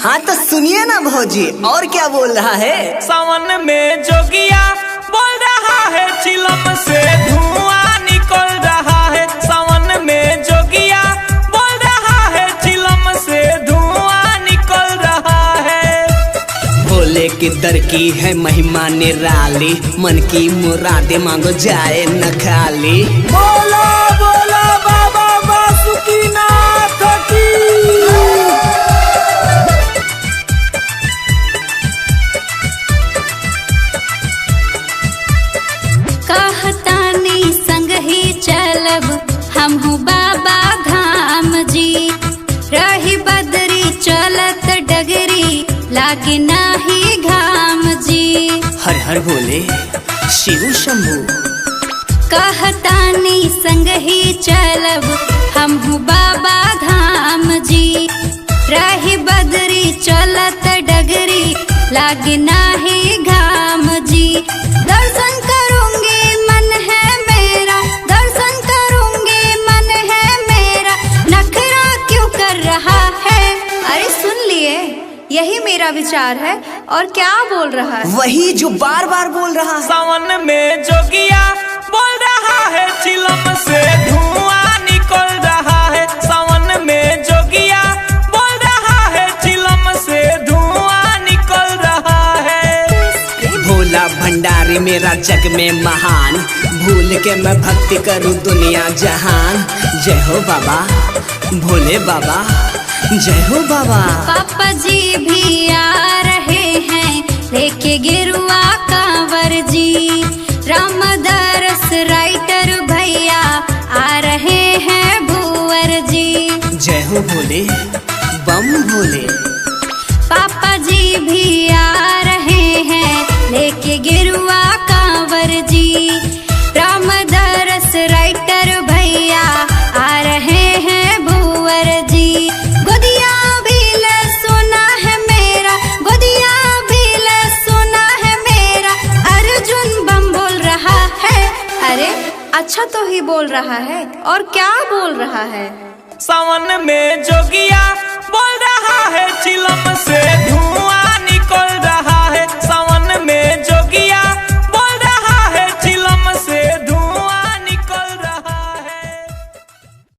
हाँ तो सुनिए ना भौजी, और क्या बोल रहा है। सावन में जोगिया बोल रहा है, चिलम से धुआं निकल रहा है। सावन में जोगिया बोल रहा है, चिलम से धुआं निकल रहा है। भोले की दर की है महिमा निराली, मन की मुरादे मांगो जाए न खाली। बोला बोला बाबा बासुकीनाथ की। कहतानी संग ही चलब हमहू बाबा धाम जी। रही बदरी चलत डगरी लागे नाही घाम जी। हर हर भोले शिव शंभू। कहतानी संग ही चलब हमहू बाबा धाम जी। रही बदरी चलत डगरी लागे नाही घाम जी। दर्शन करूंगी मन है मेरा, दर्शन करूंगी मन है मेरा। नखरा क्यों कर रहा है? अरे सुन लिए, यही मेरा विचार है। और क्या बोल रहा है? वही जो बार बार बोल रहा है। सावन में जोगिया बोल रहा है, चिलम से धुआं निकल रहा है। सावन में जोगिया बोल रहा है, चिलम से धुआं निकल रहा है। भोला भंडारी मेरा जग में महान, भूल के मैं भक्ति करूं दुनिया जहान। जय हो बाबा भोले बाबा, जय हो बाबा। पापा जी भी आ रहे हैं लेके गिरुआ कांवर जी। रामदास राइटर भैया आ रहे हैं भूवर जी। जय हो भोले बम भोले। पापा जी भी आ रहे हैं लेके गिरुआ कांवर जी। रामदास राइटर भैया आ रहे हैं भूवर जी। गोदिया भी ले सोना है मेरा, गोदिया भी ले सोना है मेरा। अर्जुन बम बोल रहा है। अरे अच्छा तो ही बोल रहा है, और क्या बोल रहा है? सावन में जोगिया बोल रहा है, चिलम से धुआं